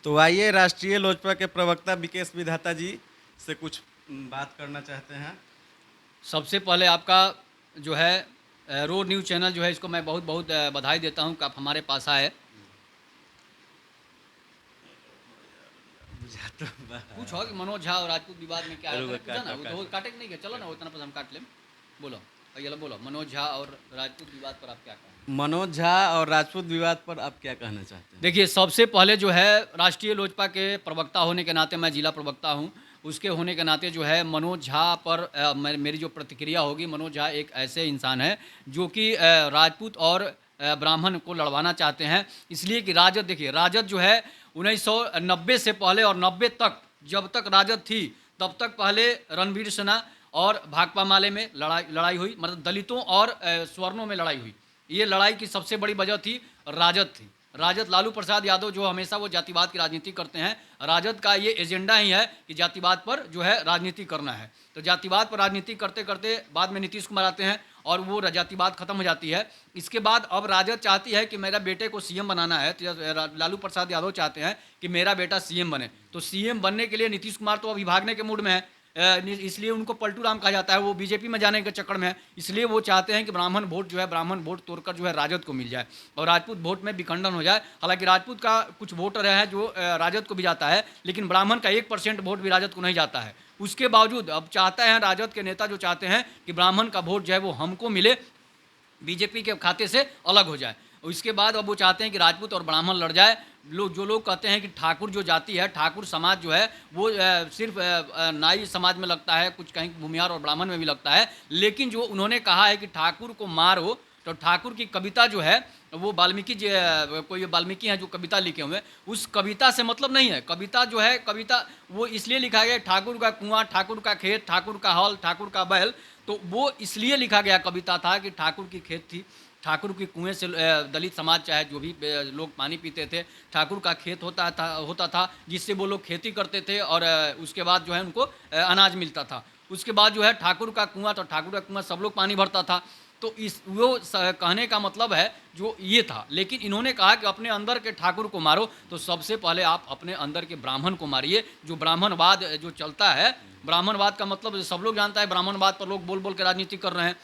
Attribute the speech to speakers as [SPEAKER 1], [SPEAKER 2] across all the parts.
[SPEAKER 1] तो आइए राष्ट्रीय लोजपा के प्रवक्ता विकेश विधाता जी से कुछ बात करना चाहते हैं।
[SPEAKER 2] सबसे पहले आपका जो है रोड न्यूज़ चैनल जो है इसको मैं बहुत बहुत बधाई देता हूं कि आप हमारे पास आए। पूछो कि मनोज झा और राजपूत विवाद में क्या है, पूछा ना, वो तो काटे नहीं गया, चलो ना उतना पर हम काट लें। बोलो ये बोलो, मनोज झा और राजपूत विवाद पर आप क्या कहें?
[SPEAKER 1] मनोज झा और राजपूत विवाद पर आप क्या कहना चाहते हैं?
[SPEAKER 2] देखिए, सबसे पहले जो है राष्ट्रीय लोजपा के प्रवक्ता होने के नाते, मैं जिला प्रवक्ता हूं, उसके होने के नाते जो है मनोज झा पर मेरी जो प्रतिक्रिया होगी, मनोज झा एक ऐसे इंसान है जो कि राजपूत और ब्राह्मण को लड़वाना चाहते हैं। इसलिए कि राजद, देखिए राजद जो है 1990 से पहले और 90 तक, जब तक राजद थी तब तक पहले रणवीर सिन्हा और भाकपा माले में लड़ाई हुई, मतलब दलितों और स्वर्णों में लड़ाई हुई। ये लड़ाई की सबसे बड़ी वजह थी राजद थी। राजद, लालू प्रसाद यादव जो हमेशा वो जातिवाद की राजनीति करते हैं, राजद का ये एजेंडा ही है कि जातिवाद पर जो है राजनीति करना है। तो जातिवाद पर राजनीति करते करते बाद में नीतीश कुमार आते हैं और वो जातिवाद खत्म हो जाती है। इसके बाद अब राजद चाहती है कि मेरा बेटे को सीएम बनाना है, तो लालू प्रसाद यादव चाहते हैं कि मेरा बेटा सीएम बने। तो सीएम बनने के लिए नीतीश कुमार तो अभी भागने के मूड में है, इसलिए उनको पलटू राम कहा जाता है, वो बीजेपी में जाने के चक्कर में है। इसलिए वो चाहते हैं कि ब्राह्मण वोट जो है, ब्राह्मण वोट तोड़कर जो है राजद को मिल जाए और राजपूत वोट में विखंडन हो जाए। हालांकि राजपूत का कुछ वोटर है जो राजद को भी जाता है, लेकिन ब्राह्मण का 1% वोट भी राजद को नहीं जाता है। उसके बावजूद अब चाहता है, राजद के नेता जो चाहते हैं कि ब्राह्मण का वोट जो है वो हमको मिले, बीजेपी के खाते से अलग हो जाए। इसके बाद अब वो चाहते हैं कि राजपूत और ब्राह्मण लड़ जाए। जो लोग कहते हैं कि ठाकुर जो जाति है, ठाकुर समाज जो है वो सिर्फ नाई समाज में लगता है, कुछ कहीं भूमिहार और ब्राह्मण में भी लगता है। लेकिन जो उन्होंने कहा है कि ठाकुर को मारो, तो ठाकुर की कविता जो है वो वाल्मीकि कोई वाल्मीकि हैं जो कविता लिखे हुए, उस कविता से मतलब नहीं है। कविता जो है, कविता वो इसलिए लिखा गया, ठाकुर का कुआं, ठाकुर का खेत, ठाकुर का हल, ठाकुर का बैल, तो वो इसलिए लिखा गया कविता था कि ठाकुर की खेत थी, ठाकुर के कुएं से दलित समाज चाहे जो भी लोग पानी पीते थे, ठाकुर का खेत होता था जिससे वो लोग खेती करते थे और उसके बाद जो है उनको अनाज मिलता था। उसके बाद जो है ठाकुर का कुआं, तो ठाकुर का कुआं सब लोग पानी भरता था। तो इस वो कहने का मतलब है जो ये था। लेकिन इन्होंने कहा कि अपने अंदर के ठाकुर को मारो, तो सबसे पहले आप अपने अंदर के ब्राह्मण को मारिए। जो ब्राह्मणवाद जो चलता है, ब्राह्मणवाद का मतलब सब लोग जानता है, ब्राह्मणवाद पर लोग बोल बोल के राजनीति कर रहे हैं।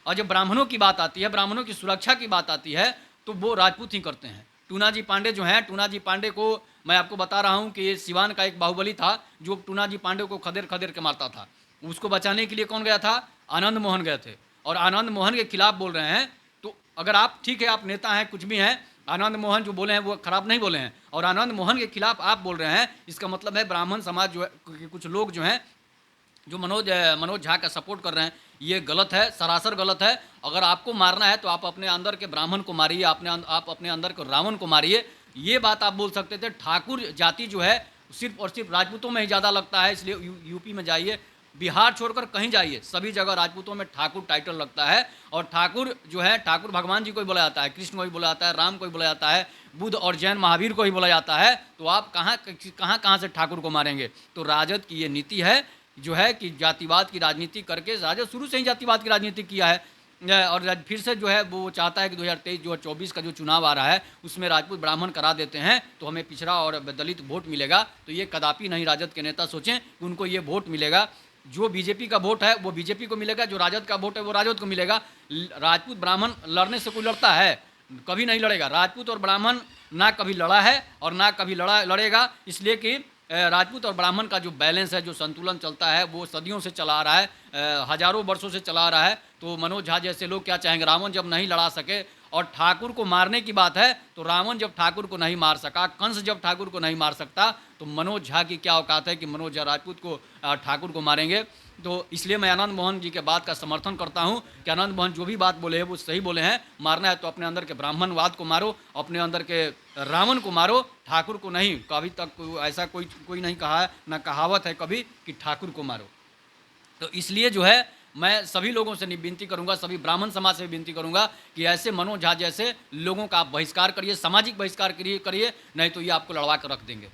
[SPEAKER 2] और जब ब्राह्मणों की बात आती है, ब्राह्मणों की सुरक्षा की बात आती है, तो वो राजपूत ही करते हैं। टूना जी पांडे जो हैं, टूना जी पांडे को मैं आपको बता रहा हूँ कि ये सिवान का एक बाहुबली था जो टूना जी पांडे को खदेड़ खदेड़ के मारता था। उसको बचाने के लिए कौन गया था? आनंद मोहन गए थे और आनंद मोहन के खिलाफ बोल रहे हैं। तो अगर आप, ठीक है आप नेता हैं, कुछ भी हैं, आनंद मोहन जो बोले हैं वो खराब नहीं बोले हैं, और आनंद मोहन के खिलाफ आप बोल रहे हैं, इसका मतलब है ब्राह्मण समाज जो है, कुछ लोग जो हैं जो मनोज झा का सपोर्ट कर रहे हैं, ये गलत है, सरासर गलत है। अगर आपको मारना है तो आप अपने अंदर के ब्राह्मण को मारिए, आप अपने अंदर के रावण को मारिए। ये बात आप बोल सकते थे। ठाकुर जाति जो है सिर्फ और सिर्फ राजपूतों में ही ज़्यादा लगता है, इसलिए यूपी में जाइए, बिहार छोड़कर कहीं जाइए, सभी जगह राजपूतों में ठाकुर टाइटल लगता है। और ठाकुर जो है, ठाकुर भगवान जी को ही बोला जाता है, कृष्ण को भी बोला जाता है, राम को भी बोला जाता है, बुद्ध और जैन महावीर को ही बोला जाता है। तो आप कहाँ से ठाकुर को मारेंगे? तो राजद की ये नीति है जो है कि जातिवाद की राजनीति करके, राजद शुरू से ही जातिवाद की राजनीति किया है। और फिर से जो है वो चाहता है कि 2023 जो 24 का जो चुनाव आ रहा है उसमें राजपूत ब्राह्मण करा देते हैं तो हमें पिछड़ा और दलित वोट मिलेगा। तो ये कदापि नहीं राजद के नेता सोचें कि उनको ये वोट मिलेगा। जो बीजेपी का वोट है वो बीजेपी को मिलेगा, जो राजद का वोट है वो राजद को मिलेगा। राजपूत ब्राह्मण लड़ने से कोई लड़ता है? कभी नहीं लड़ेगा। राजपूत और ब्राह्मण ना कभी लड़ा है और ना कभी लड़ेगा, इसलिए कि राजपूत और ब्राह्मण का जो बैलेंस है, जो संतुलन चलता है, वो सदियों से चला आ रहा है, हजारों वर्षों से चला आ रहा है। तो मनोज झा जैसे लोग क्या चाहेंगे? रावण जब नहीं लड़ा सके, और ठाकुर को मारने की बात है तो रावण जब ठाकुर को नहीं मार सका, कंस जब ठाकुर को नहीं मार सकता, तो मनोज झा की क्या औकात है कि मनोज झा राजपूत को ठाकुर को मारेंगे? तो इसलिए मैं आनंद मोहन जी के बात का समर्थन करता हूं कि आनंद मोहन जो भी बात बोले हैं वो सही बोले हैं। मारना है तो अपने अंदर के ब्राह्मणवाद को मारो, अपने अंदर के रावण को मारो, ठाकुर को नहीं। कभी तक ऐसा कोई नहीं कहा है, ना कहावत है कभी कि ठाकुर को मारो। तो इसलिए जो है मैं सभी लोगों से विनती करूंगा, सभी ब्राह्मण समाज से विनती करूंगा कि ऐसे मनोज झा जैसे लोगों का आप बहिष्कार करिए, सामाजिक बहिष्कार करिए, नहीं तो ये आपको लड़वा कर रख देंगे।